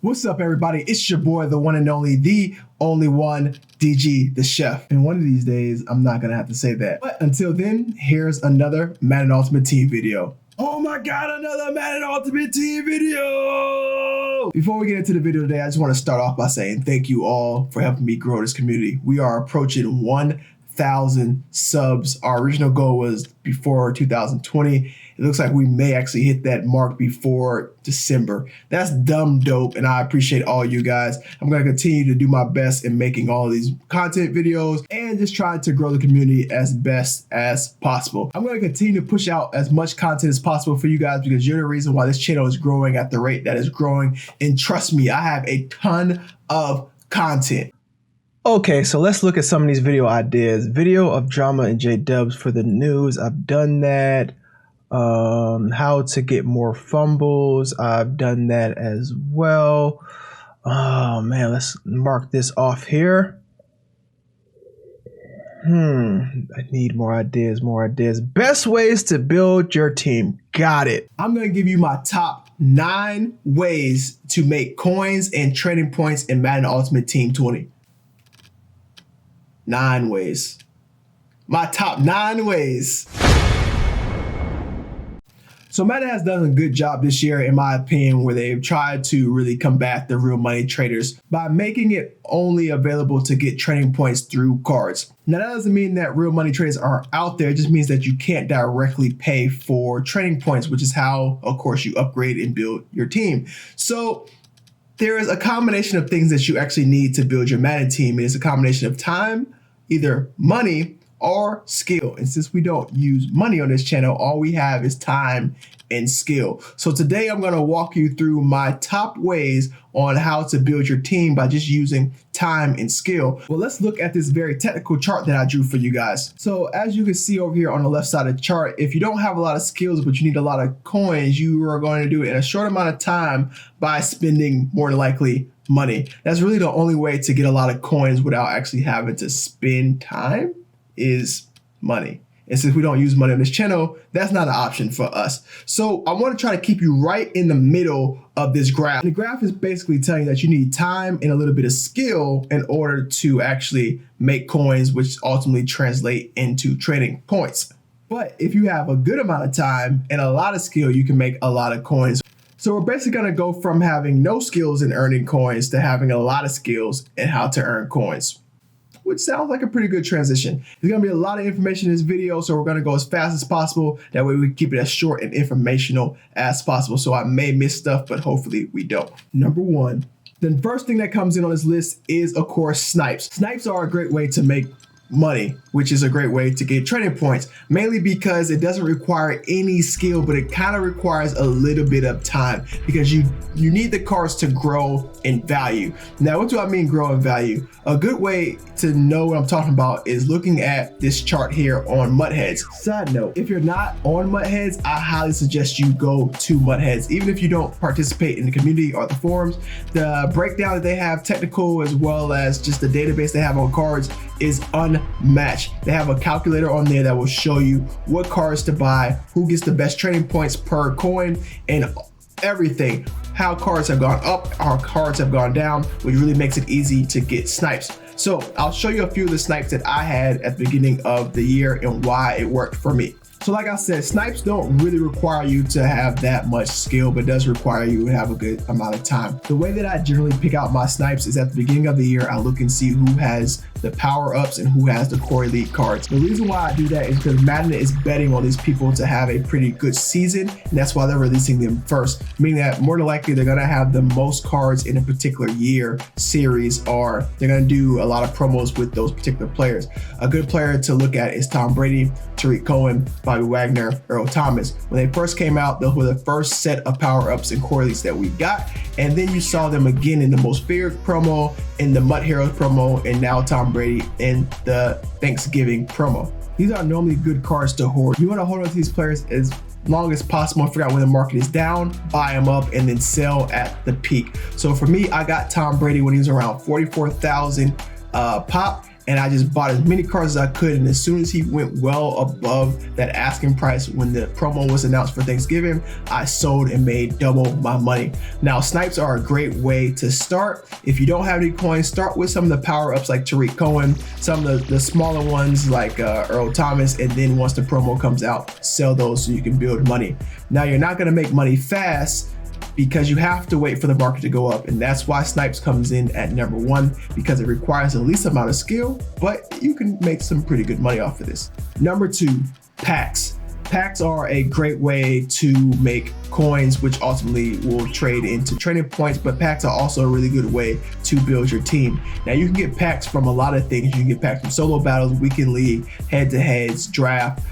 What's up, everybody? It's your boy, the one and only, the only one, DG, the chef. And one of these days, I'm not gonna have to say that. But until then, here's another Madden Ultimate Team video. Oh my God, another Madden Ultimate Team video! Before we get into the video today, I just want to start off by saying thank you all for helping me grow this community. We are approaching 1,000 subs. Our original goal was before 2020. It looks like we may actually hit that mark before December. That's dumb dope, and I appreciate all you guys. I'm going to continue to do my best in making all of these content videos and just trying to grow the community as best as possible. I'm going to continue to push out as much content as possible for you guys because you're the reason why this channel is growing at the rate that it's growing. And trust me, I have a ton of content. Okay, so let's look at some of these video ideas. Video of drama and J-dubs for the news. I've done that. How to get more fumbles. I've done that as well. Oh man, let's mark this off here. I need more ideas. Best ways to build your team. Got it. I'm going to give you my top 9 ways to make coins and trading points in Madden Ultimate Team 20. 9 ways. My top 9 ways. So Madden has done a good job this year, in my opinion, where they've tried to really combat the real money traders by making it only available to get trading points through cards. Now, that doesn't mean that real money traders aren't out there. It just means that you can't directly pay for trading points, which is how, of course, you upgrade and build your team. So there is a combination of things that you actually need to build your Madden team. It's a combination of time, either money, or skill. And since we don't use money on this channel, all we have is time and skill. So today I'm going to walk you through my top ways on how to build your team by just using time and skill. Well, let's look at this very technical chart that I drew for you guys. So as you can see over here on the left side of the chart, if you don't have a lot of skills, but you need a lot of coins, you are going to do it in a short amount of time by spending more than likely money. That's really the only way to get a lot of coins without actually having to spend time is money. And since we don't use money on this channel, that's not an option for us. So I want to try to keep you right in the middle of this graph. And the graph is basically telling you that you need time and a little bit of skill in order to actually make coins, which ultimately translate into trading points. But if you have a good amount of time and a lot of skill, you can make a lot of coins. So we're basically going to go from having no skills in earning coins to having a lot of skills in how to earn coins, which sounds like a pretty good transition. There's going to be a lot of information in this video, so we're going to go as fast as possible. That way we can keep it as short and informational as possible. So I may miss stuff, but hopefully we don't. Number 1, the first thing that comes in on this list is, of course, snipes. Snipes are a great way to make money, which is a great way to get trading points, mainly because it doesn't require any skill, but it kind of requires a little bit of time because you need the cards to grow in value. Now, what do I mean grow in value? A good way to know what I'm talking about is looking at this chart here on Mudheads. Side note, if you're not on Mudheads, I highly suggest you go to Mudheads. Even if you don't participate in the community or the forums, the breakdown that they have, technical as well as just the database they have on cards, is unmatched. They have a calculator on there that will show you what cards to buy, who gets the best trading points per coin, and everything. How cards have gone up, how cards have gone down, which really makes it easy to get snipes. So I'll show you a few of the snipes that I had at the beginning of the year and why it worked for me. So like I said, snipes don't really require you to have that much skill, but does require you to have a good amount of time. The way that I generally pick out my snipes is at the beginning of the year, I look and see who has the power-ups and who has the core elite cards. The reason why I do that is because Madden is betting on these people to have a pretty good season, and that's why they're releasing them first, meaning that more than likely they're gonna have the most cards in a particular year series, or they're gonna do a lot of promos with those particular players. A good player to look at is Tom Brady, Tariq Cohen, Bobby Wagner, Earl Thomas. When they first came out, those were the first set of power-ups and core elites that we got, and then you saw them again in the Most Feared promo, in the Mud Heroes promo, and now Tom Brady in the Thanksgiving promo. These are normally good cards to hoard. You want to hold on to these players as long as possible and figure out when the market is down, buy them up, and then sell at the peak. So for me, I got Tom Brady when he was around 44,000 pop, and I just bought as many cards as I could. And as soon as he went well above that asking price when the promo was announced for Thanksgiving, I sold and made double my money. Now, Snipes are a great way to start. If you don't have any coins, start with some of the power-ups like Tariq Cohen, some of the smaller ones like Earl Thomas, and then once the promo comes out, sell those so you can build money. Now, you're not gonna make money fast because you have to wait for the market to go up, and that's why Snipes comes in at number 1, because it requires the least amount of skill, but you can make some pretty good money off of this. Number 2, packs. Packs are a great way to make coins, which ultimately will trade into training points, but packs are also a really good way to build your team. Now, you can get packs from a lot of things. You can get packs from solo battles, weekend league, head-to-heads, draft,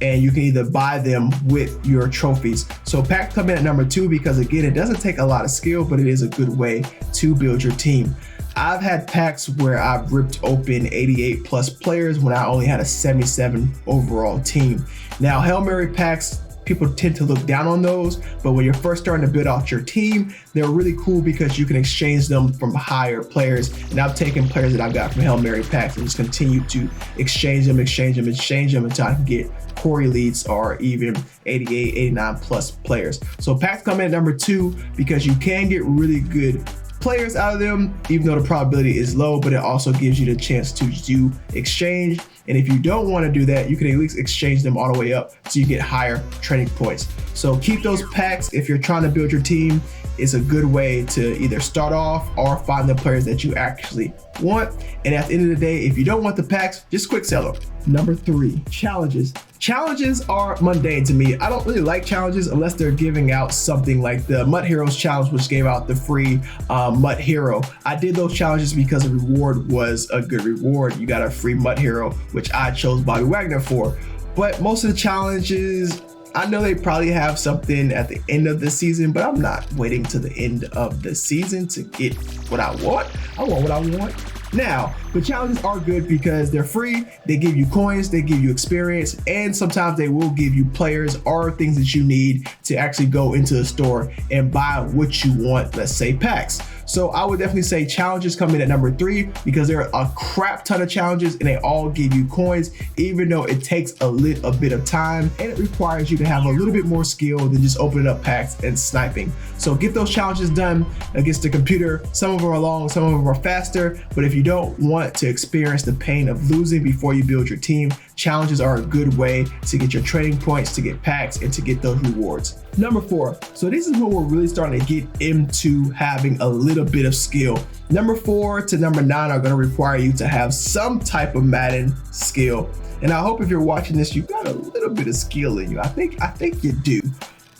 and you can either buy them with your trophies. So packs come in at number 2 because, again, it doesn't take a lot of skill, but it is a good way to build your team. I've had packs where I've ripped open 88 plus players when I only had a 77 overall team. Now, Hail Mary packs, people tend to look down on those, but when you're first starting to build out your team, they're really cool because you can exchange them from higher players. And I've taken players that I've got from Hail Mary packs and just continue to exchange them until I can get core elites or even 88, 89 plus players. So packs come in at number 2 because you can get really good players out of them, even though the probability is low, but it also gives you the chance to do exchange. And if you don't want to do that, you can at least exchange them all the way up so you get higher training points. So keep those packs if you're trying to build your team. It's a good way to either start off or find the players that you actually want. And at the end of the day, if you don't want the packs, just quick sell them. Number 3, challenges. Challenges are mundane to me. I don't really like challenges unless they're giving out something like the Mutt Heroes challenge, which gave out the free Mutt Hero. I did those challenges because the reward was a good reward. You got a free Mutt Hero, which I chose Bobby Wagner for. But most of the challenges, I know they probably have something at the end of the season, but I'm not waiting to the end of the season to get what I want. I want what I want now. The challenges are good because they're free, they give you coins, they give you experience, and sometimes they will give you players or things that you need to actually go into the store and buy what you want, let's say packs. So I would definitely say challenges come in at number 3 because there are a crap ton of challenges and they all give you coins, even though it takes a little bit of time and it requires you to have a little bit more skill than just opening up packs and sniping. So get those challenges done against the computer. Some of them are long, some of them are faster, but if you don't want to experience the pain of losing before you build your team, challenges are a good way to get your training points, to get packs, and to get those rewards. Number 4, so this is when we're really starting to get into having a little bit of skill. Number 4 to number 9 are going to require you to have some type of Madden skill. And I hope if you're watching this, you've got a little bit of skill in you. I think you do.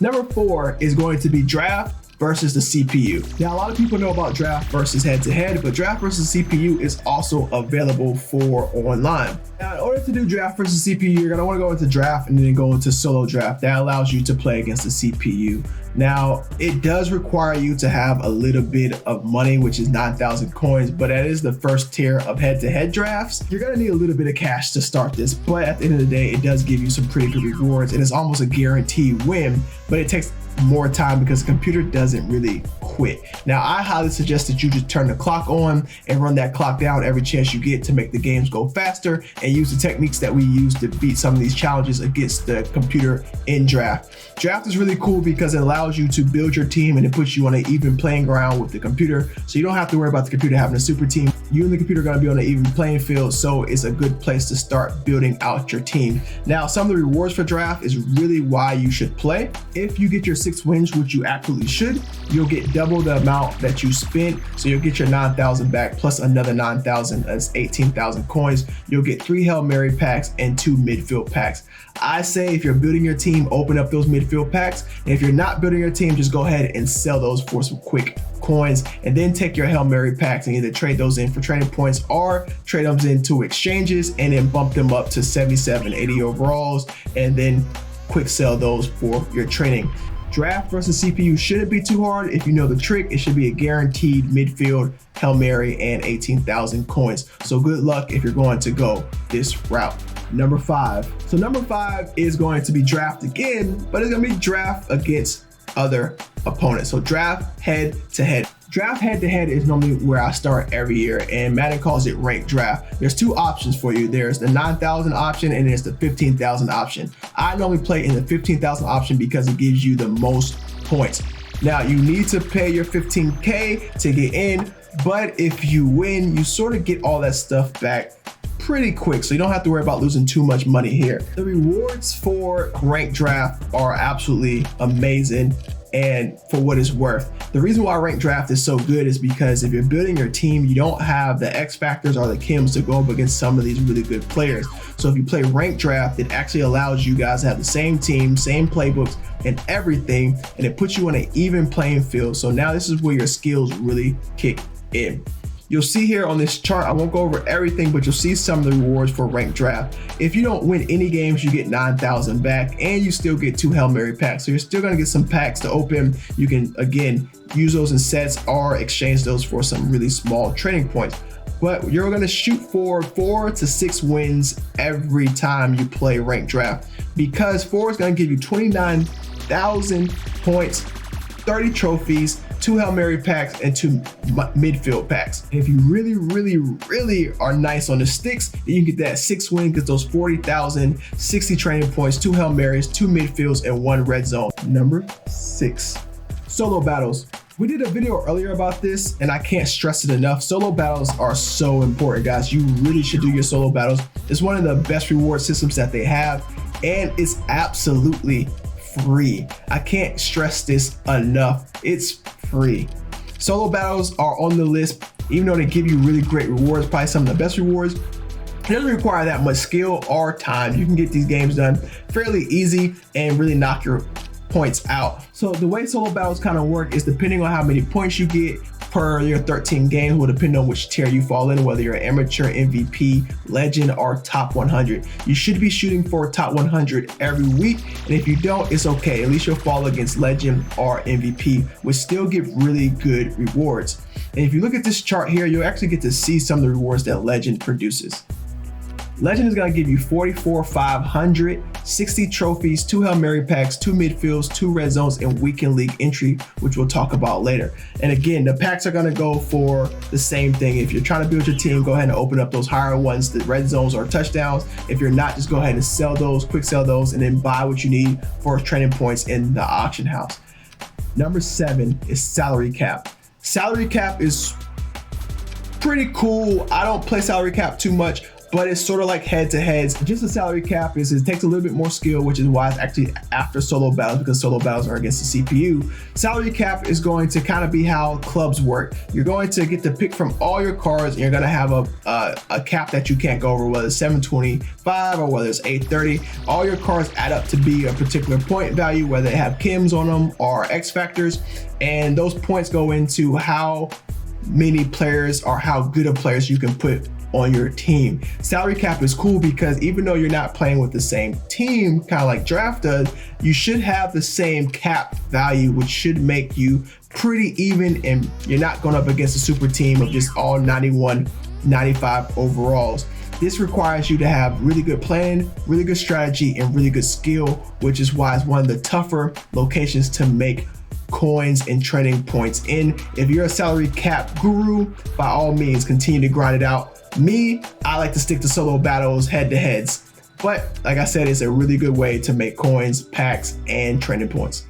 Number 4 is going to be draft versus the CPU. Now, a lot of people know about draft versus head-to-head, but draft versus CPU is also available for online. Now, in order to do draft versus CPU, you're gonna wanna go into draft and then go into solo draft. That allows you to play against the CPU. Now, it does require you to have a little bit of money, which is 9,000 coins, but that is the first tier of head-to-head drafts. You're gonna need a little bit of cash to start this, but at the end of the day, it does give you some pretty good rewards, and it's almost a guaranteed win, but it takes more time because the computer doesn't really quit. Now, I highly suggest that you just turn the clock on and run that clock down every chance you get to make the games go faster, and use the techniques that we use to beat some of these challenges against the computer in draft. Draft is really cool because it allows you to build your team and it puts you on an even playing ground with the computer, so you don't have to worry about the computer having a super team. You and the computer are going to be on an even playing field, so it's a good place to start building out your team. Now, some of the rewards for draft is really why you should play. If you get your 6 wins, which you absolutely should, you'll get double the amount that you spent, so you'll get your 9,000 back plus another 9,000, that's 18,000 coins. You'll get 3 Hail Mary packs and 2 midfield packs. I say if you're building your team, open up those midfield packs, and if you're not building your team, just go ahead and sell those for some quick coins, and then take your Hail Mary packs and either trade those in for training points or trade them into exchanges and then bump them up to 77, 80 overalls, and then quick sell those for your training. Draft versus CPU shouldn't be too hard. If you know the trick, it should be a guaranteed midfield Hail Mary and 18,000 coins. So good luck if you're going to go this route. Number 5. So number 5 is going to be draft again, but it's going to be draft against other opponents. So draft head to head. Draft head-to-head is normally where I start every year, and Madden calls it ranked draft. There's two options for you. There's the 9,000 option and there's the 15,000 option. I normally play in the 15,000 option because it gives you the most points. Now, you need to pay your 15K to get in, but if you win, you sort of get all that stuff back pretty quick, so you don't have to worry about losing too much money here. The rewards for ranked draft are absolutely amazing, and for what it's worth. The reason why ranked draft is so good is because if you're building your team, you don't have the X factors or the chems to go up against some of these really good players. So if you play ranked draft, it actually allows you guys to have the same team, same playbooks and everything, and it puts you on an even playing field. So now this is where your skills really kick in. You'll see here on this chart, I won't go over everything, but you'll see some of the rewards for ranked draft. If you don't win any games, you get 9,000 back, and you still get 2 Hail Mary packs. So you're still gonna get some packs to open. You can, again, use those in sets or exchange those for some really small trading points. But you're gonna shoot for 4 to 6 wins every time you play ranked draft, because 4 is gonna give you 29,000 points, 30 trophies, 2 Hail Mary packs, and 2 midfield packs. If you really are nice on the sticks, then you can get that 6 win, get those 40,000, 60 training points, 2 Hail Marys, 2 midfields, and 1 red zone. Number 6, solo battles. We did a video earlier about this, and I can't stress it enough. Solo battles are so important, guys. You really should do your solo battles. It's one of the best reward systems that they have, and it's absolutely free. I can't stress this enough. It's free. Solo battles are on the list, even though they give you really great rewards, probably some of the best rewards. It doesn't require that much skill or time. You can get these games done fairly easy and really knock your points out. So the way solo battles kind of work is depending on how many points you get per your 13 games will depend on which tier you fall in, whether you're amateur, MVP, legend, or top 100. You should be shooting for top 100 every week, and if you don't, it's okay. At least you'll fall against legend or MVP, which still give really good rewards. And if you look at this chart here, you'll actually get to see some of the rewards that legend produces. Legend is gonna give you 44,500, 60 trophies, 2 Hail Mary packs, 2 midfields, 2 red zones, and weekend league entry, which we'll talk about later. And again, the packs are gonna go for the same thing. If you're trying to build your team, go ahead and open up those higher ones, the red zones or touchdowns. If you're not, just go ahead and sell those, quick sell those, and then buy what you need for training points in the auction house. Number 7 is salary cap. Salary cap is pretty cool. I don't play salary cap too much, but it's sort of like head-to-heads. Just a salary cap is it takes a little bit more skill, which is why it's actually after solo battles, because solo battles are against the CPU. Salary cap is going to kind of be how clubs work. You're going to get to pick from all your cards, and you're going to have a cap that you can't go over, whether it's 725 or whether it's 830. All your cards add up to be a particular point value, whether they have chems on them or X factors, and those points go into how many players or how good of players you can put on your team. Salary cap is cool because even though you're not playing with the same team, kind of like draft does, you should have the same cap value, which should make you pretty even, and you're not going up against a super team of just all 91, 95 overalls. This requires you to have really good planning, really good strategy, and really good skill, which is why it's one of the tougher locations to make coins and training points in. If you're a salary cap guru, by all means, continue to grind it out. Me, I like to stick to solo battles, head-to-heads. But like I said, it's a really good way to make coins, packs, and training points.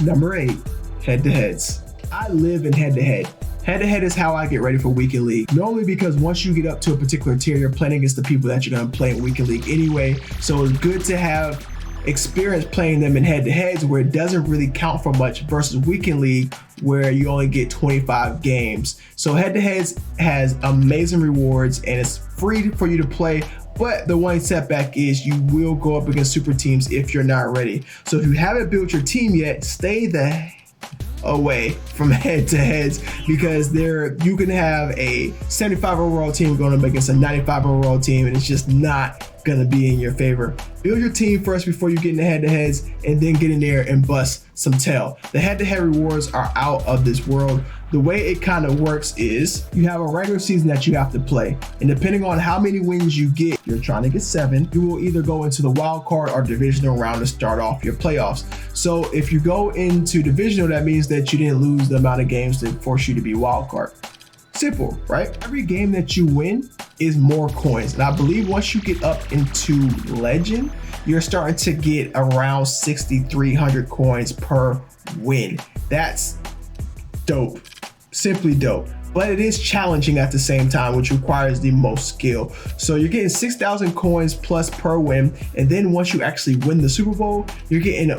Number 8, head-to-heads. I live in head-to-head. Head-to-head is how I get ready for weekend league. Normally because once you get up to a particular tier, you're playing against the people that you're gonna play in weekend league anyway. So it's good to have experience playing them in head-to-heads where it doesn't really count for much versus weekend league where you only get 25 games. So head-to-heads has amazing rewards and it's free for you to play, but the one setback is you will go up against super teams if you're not ready. So if you haven't built your team yet, stay the away from head-to-heads because you can have a 75 overall team going up against a 95 overall team and it's just not gonna be in your favor. Build your team first before you get into head-to-heads, and then get in there and bust some tail. The head-to-head rewards are out of this world. The way it kind of works is you have a regular season that you have to play, and depending on how many wins you get, you're trying to get 7, you will either go into the wild card or divisional round to start off your playoffs. So if you go into divisional, that means that you didn't lose the amount of games to force you to be wild card. Simple, right? Every game that you win is more coins. And I believe once you get up into legend, you're starting to get around 6,300 coins per win. That's dope, simply dope. But it is challenging at the same time, which requires the most skill. So you're getting 6,000 coins plus per win. And then once you actually win the Super Bowl, you're getting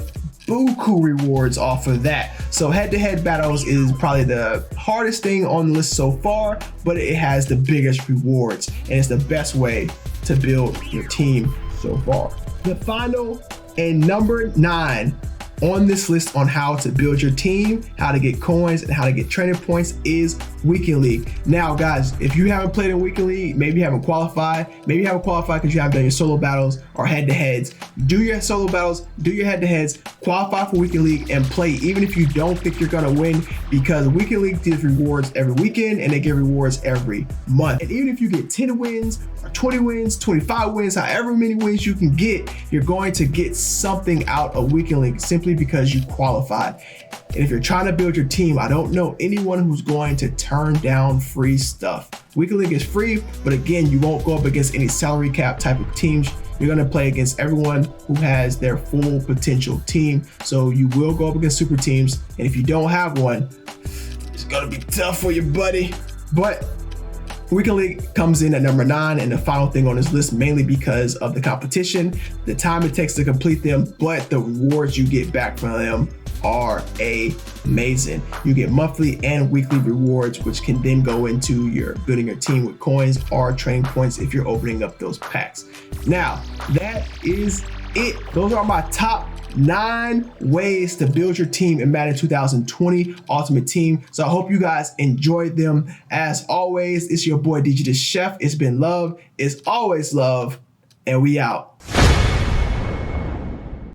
buku rewards off of that. So head-to-head battles is probably the hardest thing on the list so far, but it has the biggest rewards, and it's the best way to build your team so far. The final and number 9 on this list on how to build your team, how to get coins, and how to get training points is Wikileak. Now guys, if you haven't played in Wikileak, maybe you haven't qualified, maybe you haven't qualified because you haven't done your solo battles or head-to-heads, do your solo battles, do your head-to-heads, qualify for Wikileak and play even if you don't think you're gonna win, because Wikileak gives rewards every weekend and they give rewards every month. And even if you get 10 wins or 20 wins, 25 wins, however many wins you can get, you're going to get something out of Wikileak simply because you qualified. And if you're trying to build your team, I don't know anyone who's going to turn down free stuff. Wikileak is free, but again, you won't go up against any salary cap type of teams. You're gonna play against everyone who has their full potential team. So you will go up against super teams. And if you don't have one, it's gonna be tough for you, buddy. But Wikileak comes in at number 9 and the final thing on this list, mainly because of the competition, the time it takes to complete them, but the rewards you get back from them are amazing. You get monthly and weekly rewards, which can then go into your building your team with coins or training points if you're opening up those packs. Now, that is it. Those are my top 9 ways to build your team in Madden 2020 Ultimate Team. So I hope you guys enjoyed them. As always, it's your boy DJ the Chef. It's been love. It's always love. And we out.